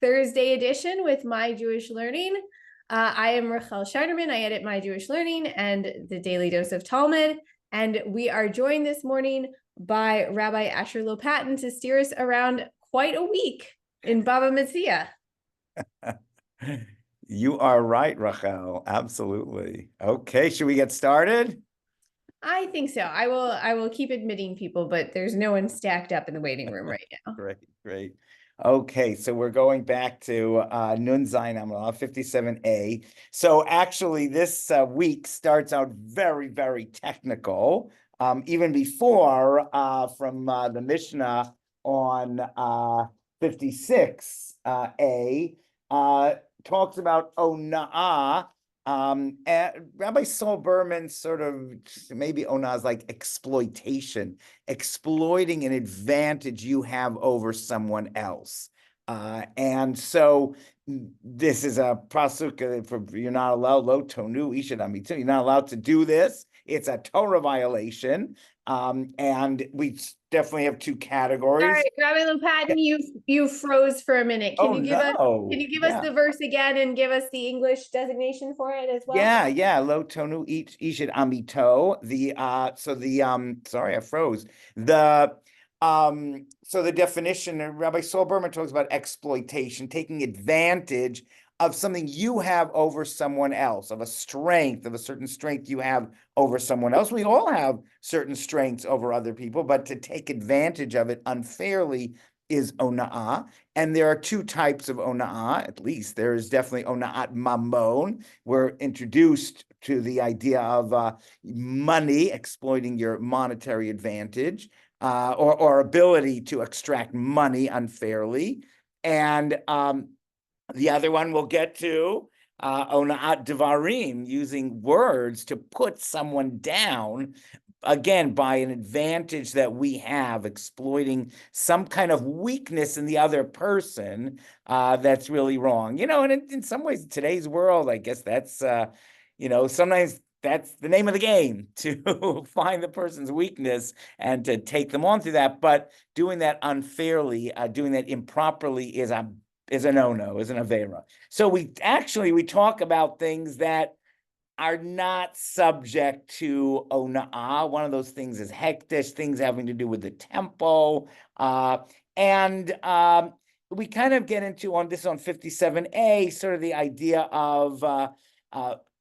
Thursday edition with My Jewish Learning. I am Rachel Scheinerman. I edit My Jewish Learning and the Daily Dose of Talmud. And we are joined this morning by Rabbi Asher Lopatin to steer us around quite a week in Bava Metzia. You are right, Rachel. Absolutely. Okay, should we get started? I think so. I will keep admitting people, but there's no one stacked up in the waiting room right now. Great. Okay, so we're going back to Nun Zayin Amud 57a. So actually, this week starts out very technical. Even before from the Mishnah on 56a talks about ona'ah. Rabbi Saul Berman sort of maybe ona'ah is like exploitation, exploiting an advantage you have over someone else. And so this is a pasuk for you're not allowed lo tonu ishad amitu. You're not allowed to do this. It's a Torah violation. And we definitely have two categories. All right, Rabbi Lopatin, you froze for a minute. Can you give us the verse again and give us the English designation for it as well? Yeah. Lo tonu ishad amito. Sorry, I froze. So the definition, Rabbi Saul Berman talks about exploitation, taking advantage of something you have over someone else, of a certain strength you have over someone else. We all have certain strengths over other people, but to take advantage of it unfairly is ona'ah. And there are two types of ona'ah, at least. There is definitely ona'at mamon. We're introduced to the idea of money, exploiting your monetary advantage, or ability to extract money unfairly. And the other one we'll get to, ona'at devarim, using words to put someone down, again, by an advantage that we have, exploiting some kind of weakness in the other person that's really wrong. And in some ways, in today's world, I guess that's, sometimes that's the name of the game, to find the person's weakness and to take them on through that. But doing that unfairly, doing that improperly is a no-no, is an avera. So we talk about things that are not subject to ona'ah. One of those things is hektish, things having to do with the temple. And we kind of get into on 57a, sort of the idea of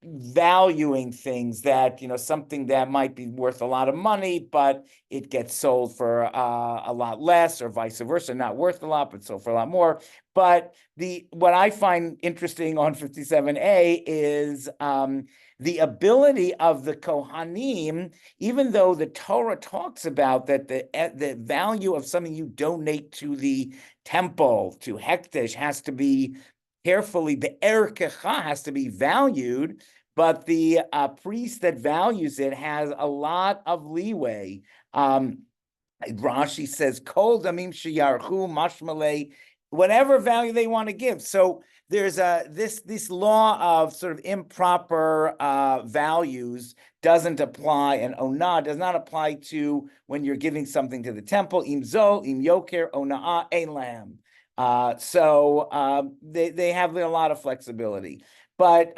valuing things that, something that might be worth a lot of money, but it gets sold for a lot less, or vice versa, not worth a lot, but sold for a lot more. But what I find interesting on 57a is the ability of the Kohanim, even though the Torah talks about that the value of something you donate to the temple, to Hekdesh, has to be carefully, the erkecha has to be valued, but the priest that values it has a lot of leeway. Rashi says, Kol damim sheyarchu mashmalei, whatever value they want to give. So there's this law of sort of improper values doesn't apply, and ona'ah does not apply to when you're giving something to the temple. Im zol, im yoker, ona'ah ein lahem. So they have a lot of flexibility. But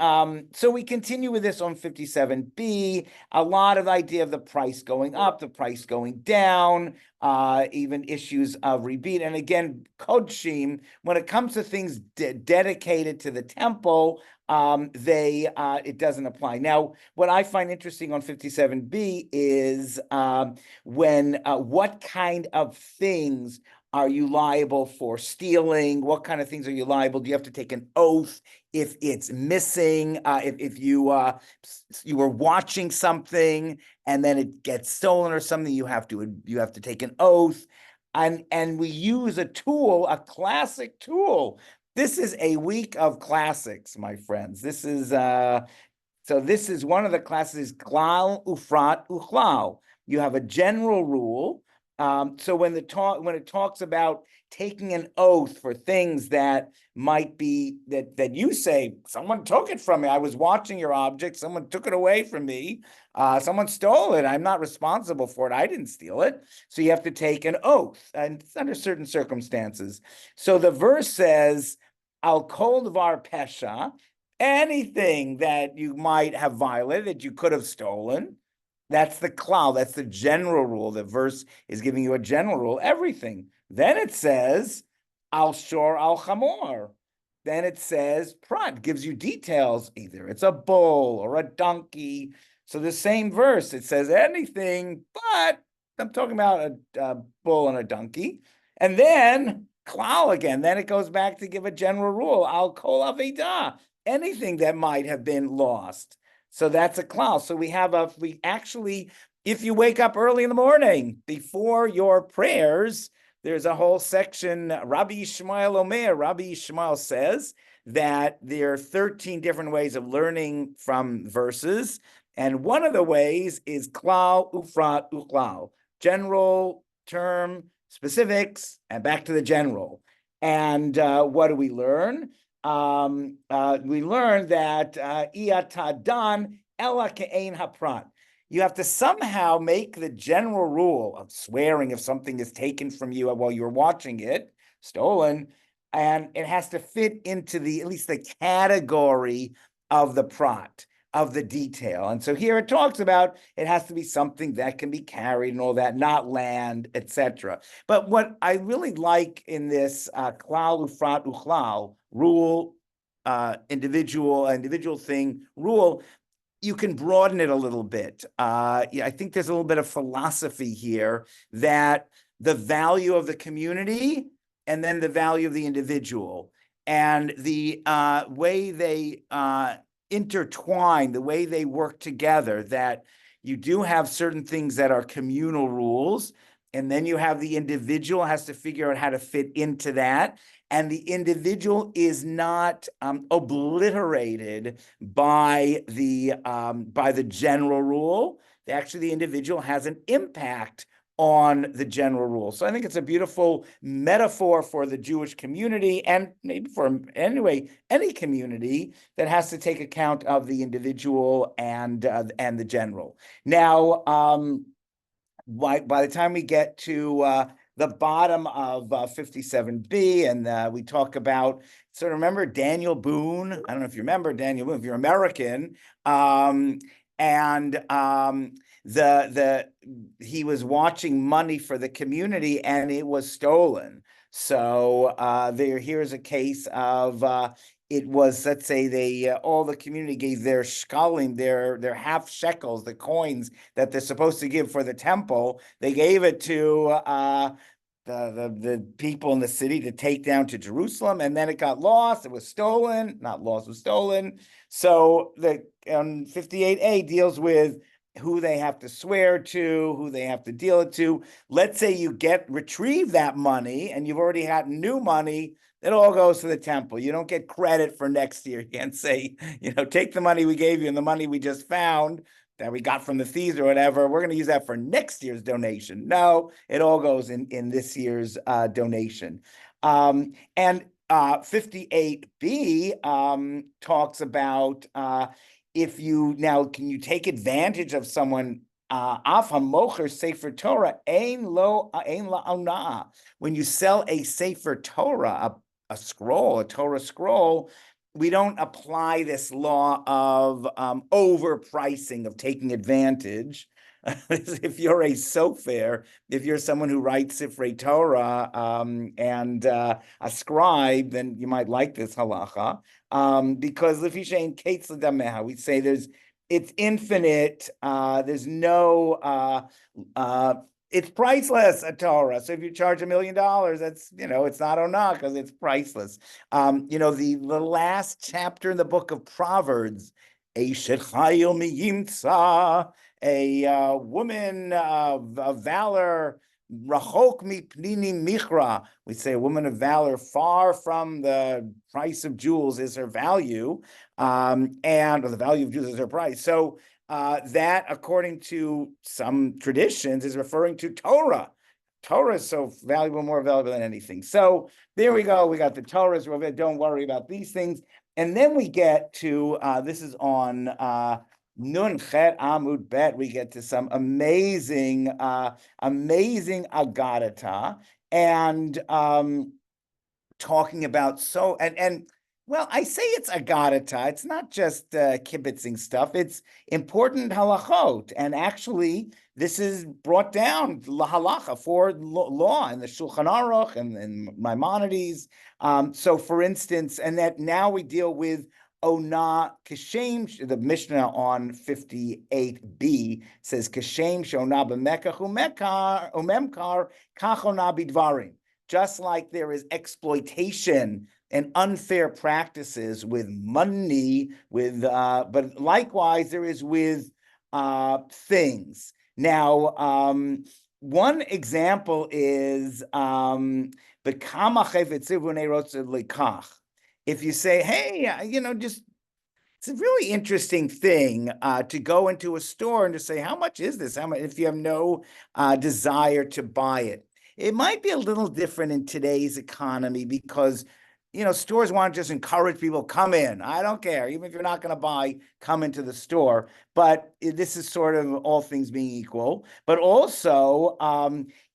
so we continue with this on 57b, a lot of idea of the price going up, the price going down, even issues of rebate. And again, kodshim, when it comes to things dedicated to the temple, it doesn't apply. Now, what I find interesting on 57b is what kind of things are you liable for stealing? What kind of things are you liable? Do you have to take an oath if it's missing? If you were watching something and then it gets stolen or something, you have to take an oath. And we use a tool, a classic tool. This is a week of classics, my friends. This is one of the classes, klal, ufrat, uchlal. You have a general rule. So when it talks about taking an oath for things that might be that you say, someone took it from me, I was watching your object, someone took it away from me, someone stole it, I'm not responsible for it, I didn't steal it. So you have to take an oath, and it's under certain circumstances. So the verse says, al kol dvar pesha, anything that you might have violated, that you could have stolen. That's the klal, that's the general rule. The verse is giving you a general rule, everything. Then it says, al shor al chamor. Then it says, prat, gives you details, either it's a bull or a donkey. So the same verse, it says anything, but I'm talking about a bull and a donkey. And then klal again, then it goes back to give a general rule, al kol avedah, anything that might have been lost. So that's a klal. So we actually, if you wake up early in the morning before your prayers, there's a whole section. Rabbi Yishmael says that there are 13 different ways of learning from verses. And one of the ways is klal, ufrat, uklal. General, term, specifics, and back to the general. And what do we learn? We learned that iatadan ela ke'ein haprat. You have to somehow make the general rule of swearing if something is taken from you while you're watching it, stolen, and it has to fit into at least the category of the prat, of the detail. And so here it talks about it has to be something that can be carried and all that, not land, etc. But what I really like in this klal ufrat uchlal rule, individual thing rule, you can broaden it a little bit. I think there's a little bit of philosophy here that the value of the community and then the value of the individual and the way they intertwine, the way they work together, that you do have certain things that are communal rules, and then you have the individual has to figure out how to fit into that. And the individual is not obliterated by the general rule. Actually, the individual has an impact on the general rule. So I think it's a beautiful metaphor for the Jewish community, and maybe for any community that has to take account of the individual and the general. Now, by the time we get to the bottom of 57b, and we talk about, so remember Daniel Boone? I don't know if you remember Daniel Boone, if you're American, he was watching money for the community and it was stolen. So here's a case of it was, let's say all the community gave their shkalim, their half shekels, the coins that they're supposed to give for the temple. They gave it to the people in the city to take down to Jerusalem, and then it got lost. It was stolen, not lost, it was stolen. So the 58a deals with who they have to swear to, who they have to deal it to. Let's say you retrieve that money and you've already had new money. It all goes to the temple. You don't get credit for next year. You can't say, take the money we gave you and the money we just found that we got from the thieves or whatever, we're going to use that for next year's donation. No, it all goes in this year's donation. And 58b talks about can you take advantage of someone? Af hamocher sefer Torah ein la. When you sell a sefer Torah, a Torah scroll, we don't apply this law of overpricing, of taking advantage. If you're a sofer, if you're someone who writes Sifrei Torah and a scribe, then you might like this halacha. Because we say it's infinite. There's no it's priceless, a Torah. So if you charge $1 million, that's, it's not onah because it's priceless. The last chapter in the book of Proverbs, Eshet chayil miyimtza, a woman of valor, rachok mipnini michra. We say a woman of valor, far from the price of jewels is her value, or the value of jewels is her price. So that, according to some traditions, is referring to Torah. Torah is so valuable, more valuable than anything. So there we go. We got the Torahs. Don't worry about these things. And then we get to, this is on Nun Chet Amud Bet. We get to some amazing Agadata. And talking about and well, I say it's agadata. It's not just kibitzing stuff. It's important halachot, and actually, this is brought down lahalacha for law in the Shulchan Aruch and Maimonides. So, for instance, and that now we deal with Ona Kashem, the Mishnah on 58b says Kashem Shona b'mekach umemkar kachona bidvarim. Just like there is exploitation and unfair practices with money, but likewise there is with things. Now, one example is if you say, hey, just it's a really interesting thing to go into a store and to say, how much is this? How much, if you have no desire to buy it. It might be a little different in today's economy because, stores want to just encourage people, come in. I don't care. Even if you're not going to buy, come into the store. But this is sort of all things being equal. But also,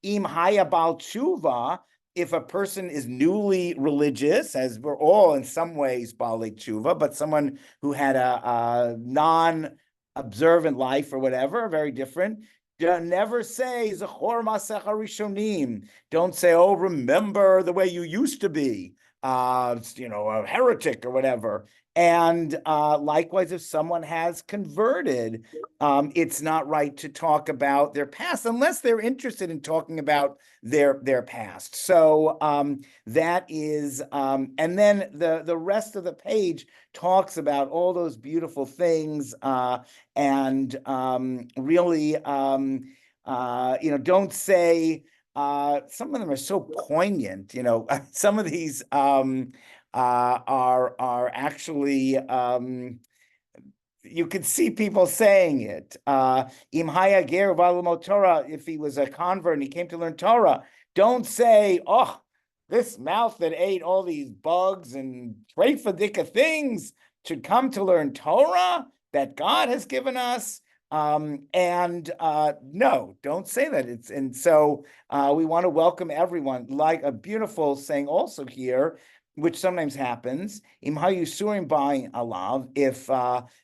im haya bal tshuva, if a person is newly religious, as we're all in some ways balei tshuva, but someone who had a non-observant life or whatever, very different, never say Zechor Masech HaRishonim. Don't say, oh, remember the way you used to be, a heretic or whatever. And likewise, if someone has converted, it's not right to talk about their past unless they're interested in talking about their past. So that is, and then the rest of the page talks about all those beautiful things, and really, don't say. Some of them are so poignant. Some of these are actually. You could see people saying it. Im haya ger v'alumot Torah, if he was a convert and he came to learn Torah, don't say, oh, this mouth that ate all these bugs and treifadika things should come to learn Torah that God has given us. No, don't say that. And so we want to welcome everyone. Like a beautiful saying also here, which sometimes happens, im hayusurim ba'in alav, if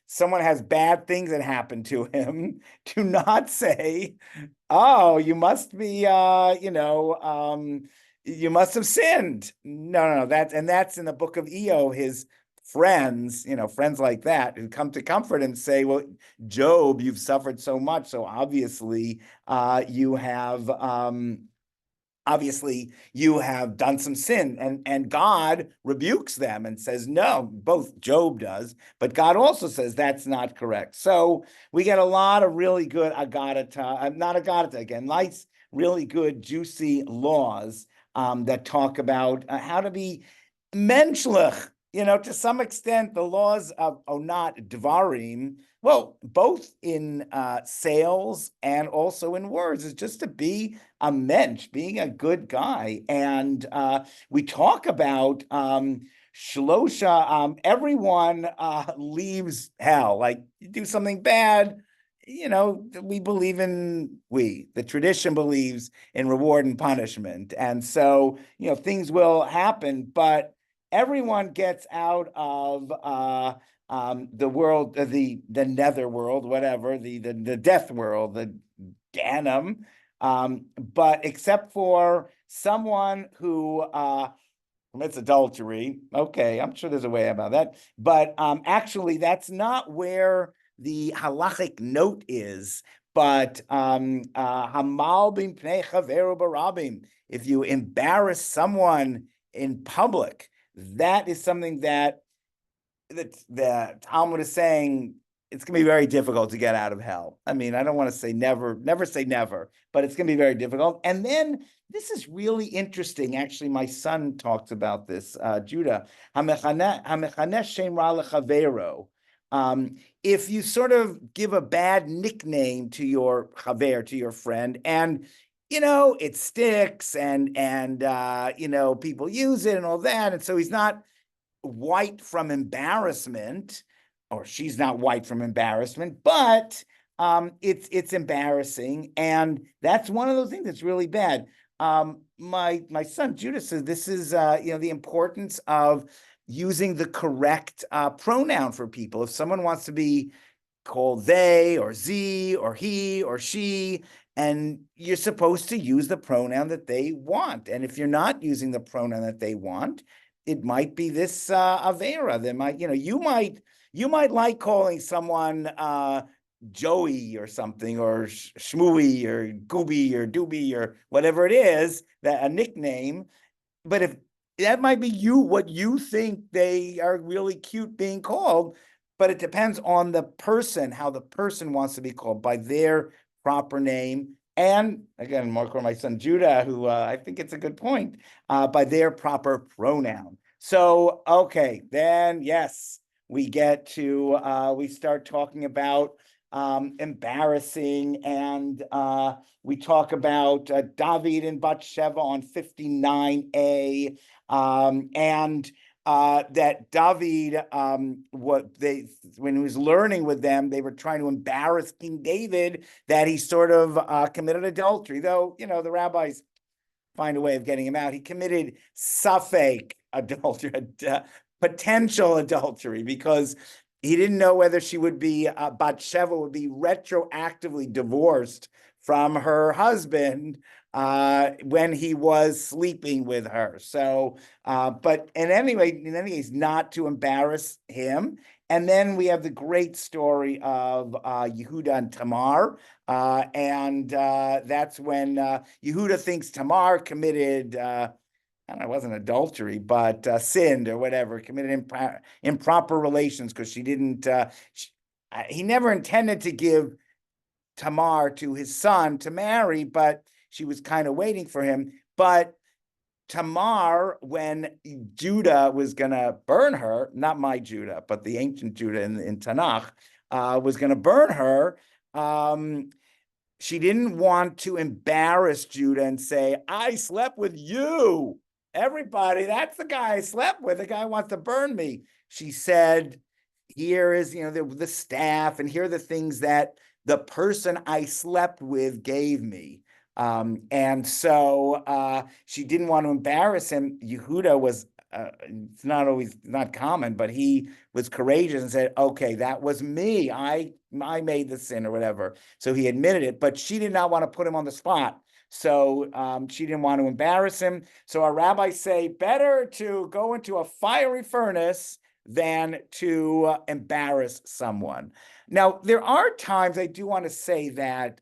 someone has bad things that happen to him, do not say, oh, you must be, you must have sinned. No, that's in the book of Eo, his friends, friends like that who come to comfort and say, well, Job, you've suffered so much. So obviously you have done some sin, and God rebukes them and says, no, both Job does, but God also says that's not correct. So we get a lot of really good nice, really good, juicy laws that talk about how to be menschlich. To some extent, the laws of Onat Dvarim, well, both in sales and also in words, is just to be a mensch, being a good guy. And we talk about Shlosha, everyone leaves hell. Like, you do something bad, the tradition believes in reward and punishment. And so, things will happen, but everyone gets out of the world, the nether world, whatever, the death world, the Ganem, but except for someone who commits adultery. Okay, I'm sure there's a way about that, but actually that's not where the halachic note is. But hamal b'mpnei chaveru barabim, if you embarrass someone in public, that is something that the Talmud is saying it's going to be very difficult to get out of hell. I mean, I don't want to say never say never, but it's going to be very difficult. And then this is really interesting. Actually, my son talks about this, Judah. If you sort of give a bad nickname to your chaver, to your friend, and it sticks and people use it and all that. And so he's not white from embarrassment, or she's not white from embarrassment, but it's embarrassing. And that's one of those things that's really bad. My son Judah says this is the importance of using the correct pronoun for people. If someone wants to be called they or z or he or she, and you're supposed to use the pronoun that they want. And if you're not using the pronoun that they want, it might be this avera. There might, you might like calling someone Joey or something, or Shmooey or Gooby or Doobie or whatever it is, that a nickname. But if that might be what you think they are really cute being called, but it depends on the person, how the person wants to be called by their proper name. And again, more for my son Judah, who I think it's a good point, by their proper pronoun. So, okay, then yes, we start talking about embarrassing, and we talk about David and Bathsheba on 59a, and that David, when he was learning with them, they were trying to embarrass King David, that he sort of committed adultery, though, the rabbis find a way of getting him out. He committed safek adultery, potential adultery, because he didn't know whether she would be, Bathsheba would be retroactively divorced from her husband when he was sleeping with her. So, but in any case, not to embarrass him. And then we have the great story of Yehuda and Tamar. And that's when Yehuda thinks Tamar committed, I don't know, it wasn't adultery, but sinned or whatever, committed improper relations, because she didn't, he never intended to give Tamar to his son to marry, but she was kind of waiting for him. But Tamar, when Judah was going to burn her, not my Judah, but the ancient Judah in Tanakh, was going to burn her, she didn't want to embarrass Judah and say, I slept with you. Everybody, that's the guy I slept with. The guy wants to burn me. She said, here is, the staff, and here are the things that the person I slept with gave me. And so she didn't want to embarrass him. Yehuda was, it's not common, but he was courageous and said, okay, that was me. I made the sin or whatever. So he admitted it, but she did not want to put him on the spot. So she didn't want to embarrass him. So our rabbis say, better to go into a fiery furnace than to embarrass someone. Now, there are times I do want to say that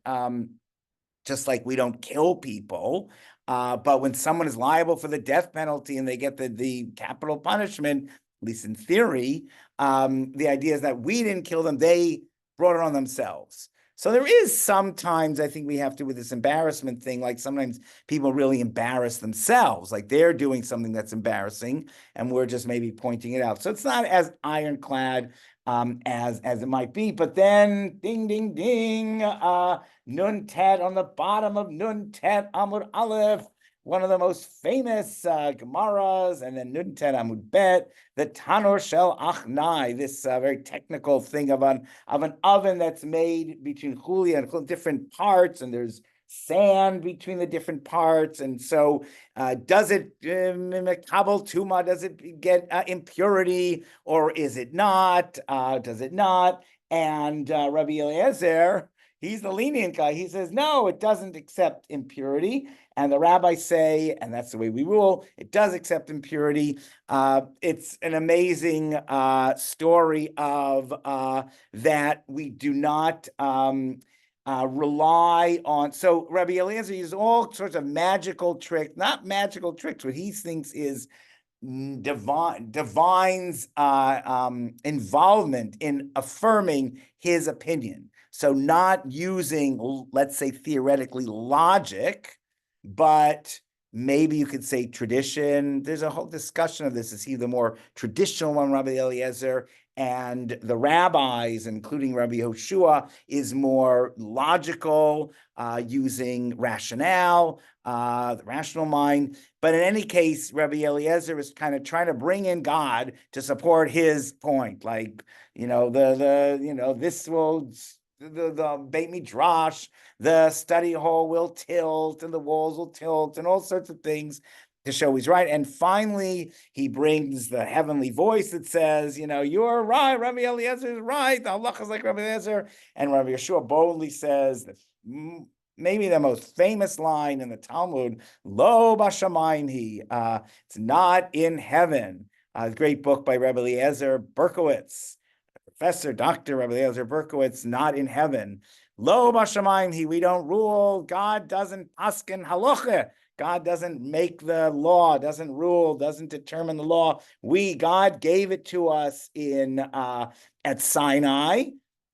just like we don't kill people, but when someone is liable for the death penalty and they get the capital punishment, at least in theory, the idea is that we didn't kill them, they brought it on themselves. So there is sometimes, I think we have to, with this embarrassment thing, like sometimes people really embarrass themselves, like they're doing something that's embarrassing and we're just maybe pointing it out. So it's not as ironclad as it might be. But then ding, ding, ding, Nun Tet on the bottom of Nun Tet Amud Aleph, one of the most famous Gemaras, and then Nun Tet Amud Bet, the Tanur Shel Achnai, this very technical thing of an oven that's made between chuli and different parts, and there's sand between the different parts. And so does it mekabel tuma, does it get impurity, or is it not? Does it not? And Rabbi Eliezer, he's the lenient guy. He says, no, it doesn't accept impurity. And the rabbis say, and that's the way we rule, it does accept impurity. It's an amazing story of that we do not rely on. So Rabbi Eliezer uses all sorts of magical tricks, not magical tricks, what he thinks is divine's involvement in affirming his opinion. So not using, let's say, theoretically logic, but maybe you could say tradition. There's a whole discussion of this. Is he the more traditional one, Rabbi Eliezer? And the rabbis, including Rabbi Hoshua, is more logical, using rationale, the rational mind. But in any case, Rabbi Eliezer is kind of trying to bring in God to support his point. Like, this will the Beit Midrash, the study hall will tilt and the walls will tilt and all sorts of things to show he's right. And finally, he brings the heavenly voice that says, you're right, Rabbi Eliezer is right, the halacha is like Rabbi Eliezer. And Rabbi Yeshua boldly says that maybe the most famous line in the Talmud, Lo b'shamayim hi, it's not in heaven. A great book by Rabbi Eliezer Berkowitz, Professor Dr. Rabbi Eliezer Berkowitz, not in heaven. Lo b'shamayim hi, we don't rule. God doesn't paskin halacha. God doesn't make the law, doesn't rule, doesn't determine the law. God gave it to us at Sinai.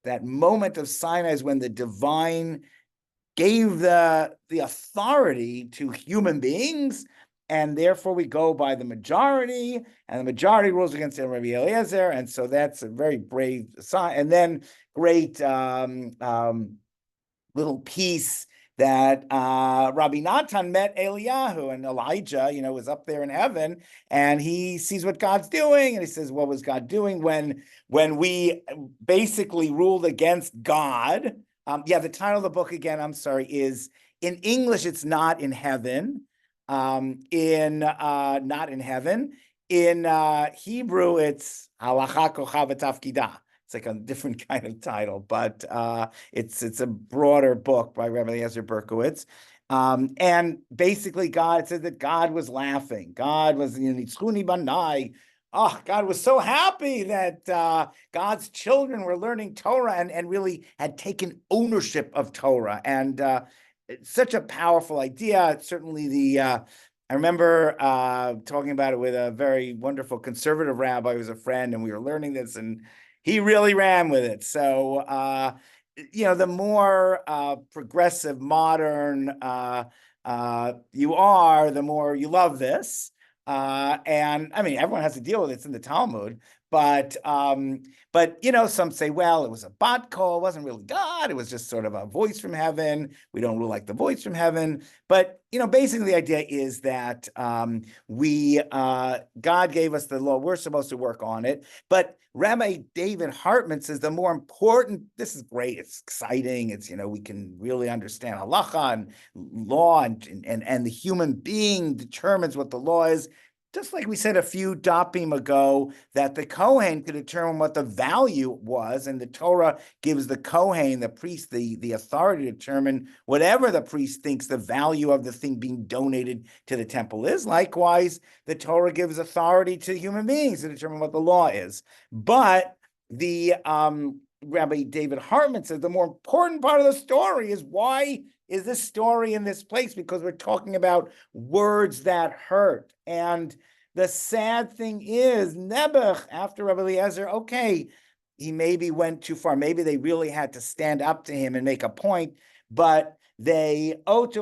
That moment of Sinai is when the divine gave the authority to human beings, and therefore we go by the majority, and the majority rules against Rabbi Eliezer, and so that's a very brave sign. And then great little piece that Rabbi Natan met Eliyahu, and Elijah, was up there in heaven, and he sees what God's doing, and he says, what was God doing when we basically ruled against God? The title of the book again, I'm sorry, is, in English, it's Not in Heaven. Not in Heaven. In Hebrew, it's Halacha Kochav Tafkidah. It's like a different kind of title, but it's a broader book by Rabbi Eliezer Berkowitz. And basically, God said that God was laughing. God was, Nitzchuni banai. Oh, God was so happy that God's children were learning Torah and really had taken ownership of Torah. And it's such a powerful idea. Certainly I remember talking about it with a very wonderful conservative rabbi who was a friend, and we were learning this, and he really ran with it. So, the more progressive, modern you are, the more you love this. And I mean, everyone has to deal with it. It's in the Talmud, but some say, well, it was a bat kol, it wasn't really God. It was just sort of a voice from heaven. We don't rule like the voice from heaven. But, basically the idea is that God gave us the law. We're supposed to work on it. But Rabbi David Hartman says the more important, this is great, it's exciting, it's, we can really understand halacha and law, and the human being determines what the law is. Just like we said a few dapim ago, that the Kohen could determine what the value was, and the Torah gives the Kohen, the priest, the authority to determine whatever the priest thinks the value of the thing being donated to the temple is. Likewise, the Torah gives authority to human beings to determine what the law is. But the Rabbi David Hartman says the more important part of the story is, why is this story in this place? Because we're talking about words that hurt. And the sad thing is, Nebuch, after Rabbi Eliezer, okay, he maybe went too far. Maybe they really had to stand up to him and make a point, but they, Rabbi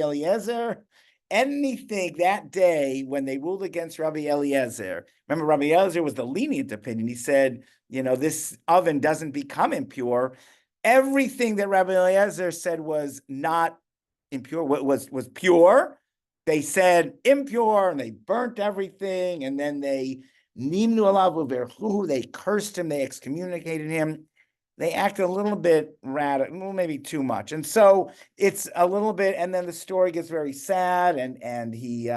Eliezer, anything that day when they ruled against Rabbi Eliezer. Remember, Rabbi Eliezer was the lenient opinion. He said, this oven doesn't become impure. Everything that Rabbi Eliezer said was not impure, was pure. They said impure, and they burnt everything, and then they nimnu alav uverchu, they cursed him, they excommunicated him. They acted a little bit radical, maybe too much. And so it's a little bit, and then the story gets very sad, and he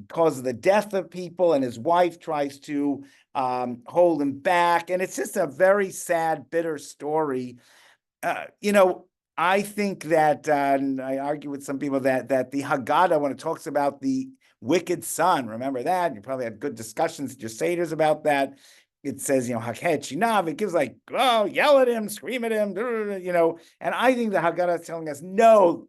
causes the death of people, and his wife tries to hold him back. And it's just a very sad, bitter story. I think that, and I argue with some people that the Haggadah, when it talks about the wicked son, remember that? You probably had good discussions at your seders about that. It says, Hakhet Shinav, it gives like, oh, yell at him, scream at him, and I think the Haggadah is telling us, no,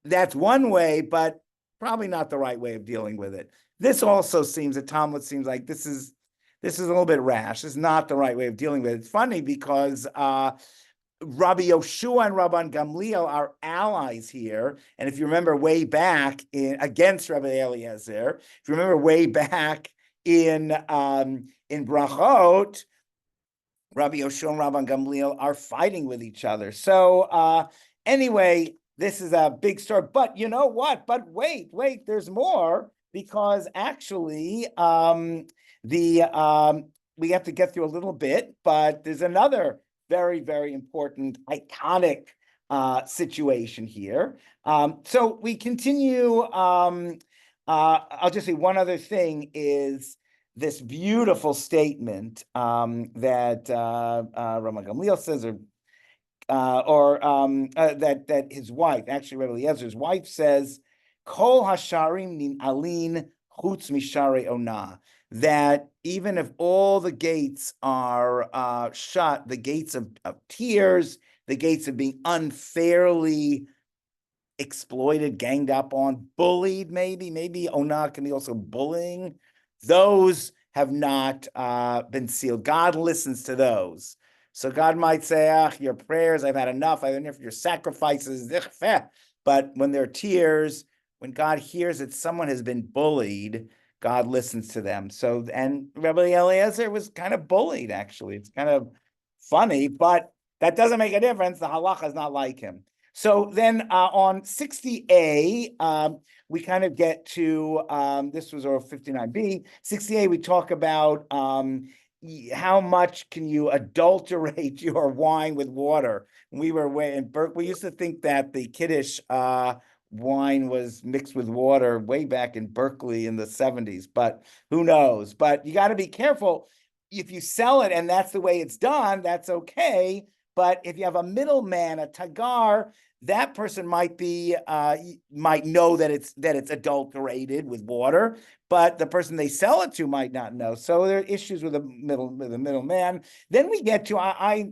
that's one way, but probably not the right way of dealing with it. This also seems, the Talmud seems like this is a little bit rash. This is not the right way of dealing with it. It's funny because Rabbi Yoshua and Rabban Gamliel are allies here. And if you remember way back against Rabbi Eliezer, if you remember way back in Brachot, Rabbi Yoshua and Rabban Gamliel are fighting with each other. So anyway, this is a big story. But you know what? But wait, there's more, because actually we have to get through a little bit, but there's another very, very important, iconic situation here. So we continue. I'll just say one other thing is this beautiful statement that Rama Gamliel says, that his wife, actually Rebbe Eliezer's wife, says, "Kol hasharim nin alin chutz mishare ona." That even if all the gates are shut, the gates of tears, the gates of being unfairly exploited, ganged up on, bullied, maybe ona can be also bullying. Those have not been sealed. God listens to those. So God might say, your prayers, I've had enough. I've had enough of your sacrifices. But when there are tears, when God hears that someone has been bullied, God listens to them. So, and Rebbe Eliezer was kind of bullied, actually. It's kind of funny, but that doesn't make a difference. The halacha is not like him. So then on 60A, we kind of get to, this was our 59B, 60A, we talk about how much can you adulterate your wine with water. We were in Berkeley, we used to think that the Kiddush wine was mixed with water way back in Berkeley in the 70s, but who knows? But you got to be careful. If you sell it and that's the way it's done, that's okay. But if you have a middleman, a tagar, that person might know that it's adulterated with water, but the person they sell it to might not know. So there are issues with the middleman. Then we get to I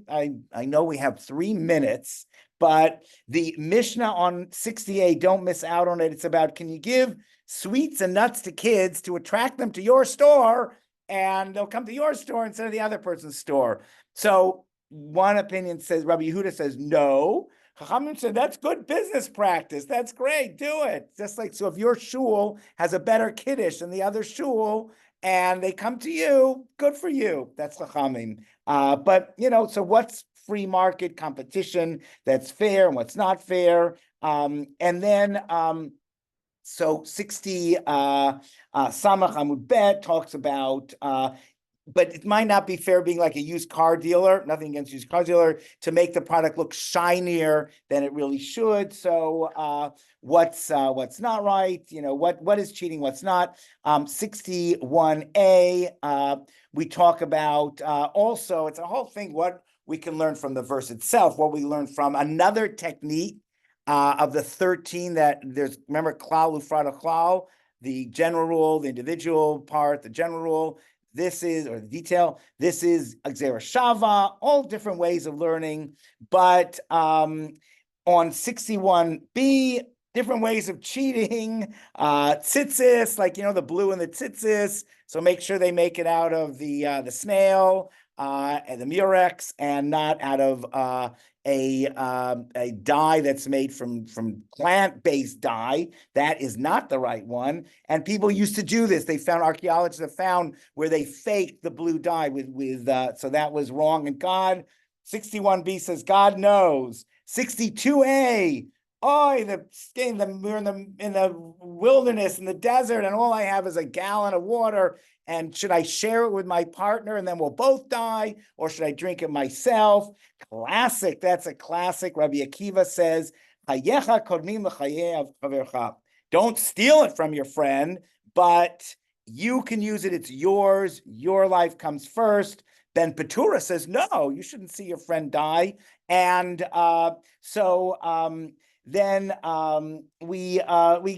know we have 3 minutes, but the Mishnah on 68, don't miss out on it. It's about, can you give sweets and nuts to kids to attract them to your store, and they'll come to your store instead of the other person's store. So one opinion says, Rabbi Yehuda says no. Chachamim said, that's good business practice. That's great. Do it. Just like, so if your shul has a better kiddush than the other shul and they come to you, good for you. That's Chachamim. But, so what's free market competition that's fair and what's not fair? And then, so 60 Samach Amud Bet talks about but it might not be fair being like a used car dealer, nothing against used car dealer, to make the product look shinier than it really should. So what's not right? What is cheating, what's not? 61A, we talk about also, it's a whole thing, what we can learn from the verse itself, what we learn from another technique of the 13 that there's, remember, klal ufrad klal, the general rule, the individual part, the general rule. This is, or the detail, this is Gzera Shava, all different ways of learning. But on 61B, different ways of cheating, tzitzis, like, the blue and the tzitzis. So make sure they make it out of the snail and the murex, and not out of a dye that's made from plant-based dye. That is not the right one. And people used to do this. Archaeologists have found where they faked the blue dye with so that was wrong. And God, 61B says, God knows. 62A, we're in the wilderness, in the desert, and all I have is a gallon of water. And should I share it with my partner and then we'll both die? Or should I drink it myself? Classic. That's a classic. Rabbi Akiva says, don't steal it from your friend, but you can use it. It's yours. Your life comes first. Ben Petura says, no, you shouldn't see your friend die. And then we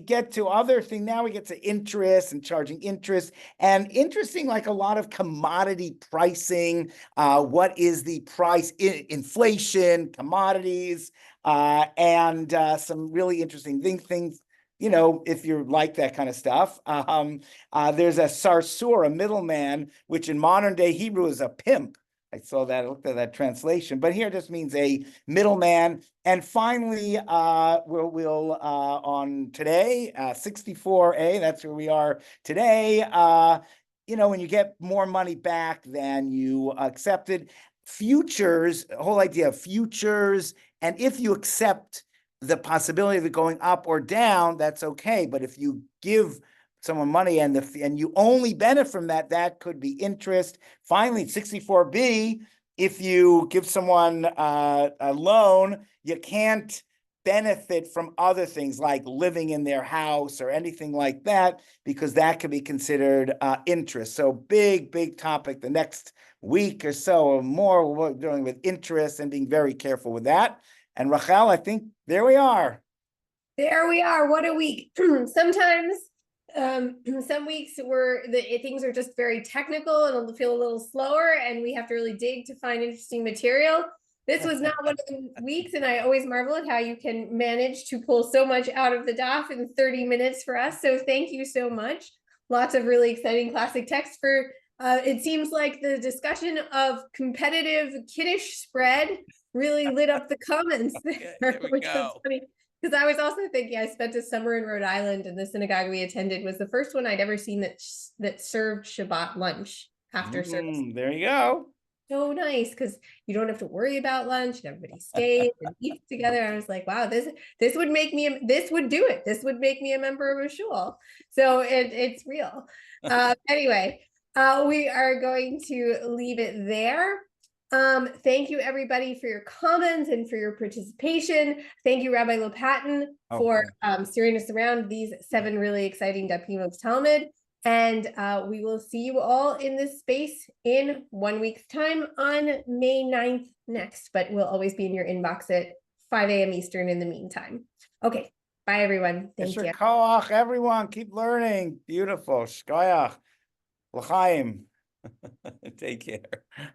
get to other thing. Now we get to interest and charging interest, and interesting, like a lot of commodity pricing. What is the price? Inflation, commodities, and some really interesting things. If you're like that kind of stuff. There's a sarsur, a middleman, which in modern day Hebrew is a pimp. I looked at that translation, but here it just means a middleman. And finally, we'll on today, 64A, that's where we are today. When you get more money back than you accepted, futures, the whole idea of futures, and if you accept the possibility of it going up or down, that's okay. But if you give someone money and you only benefit from that, that could be interest. Finally, 64B, if you give someone a loan, you can't benefit from other things like living in their house or anything like that, because that could be considered interest. So big topic the next week or so or more, we're dealing with interest and being very careful with that. And Rachel, I think there we are. There we are. What a week. Sometimes some weeks where things are just very technical and it'll feel a little slower and we have to really dig to find interesting material. This was not one of the weeks, and I always marvel at how you can manage to pull so much out of the daf in 30 minutes for us. So thank you so much. Lots of really exciting classic text for it seems like the discussion of competitive kiddish spread really lit up the comments there, which was funny. Because I was also thinking, I spent a summer in Rhode Island, and the synagogue we attended was the first one I'd ever seen that served Shabbat lunch after service. There you go. So nice, because you don't have to worry about lunch, and everybody stays and eats together. I was like, wow, this would make me, this would do it. This would make me a member of a shul. So it's real. Anyway, we are going to leave it there. Thank you everybody for your comments and for your participation. Thank you, Rabbi Lopatin, for steering us around these 7 really exciting Daf Yomi Talmud. And we will see you all in this space in 1 week's time on May 9th next, but we'll always be in your inbox at 5 a.m. Eastern in the meantime. Okay, bye everyone. Thank you. Koach, everyone, keep learning. Beautiful. Shkoyach. L'chaim. Take care.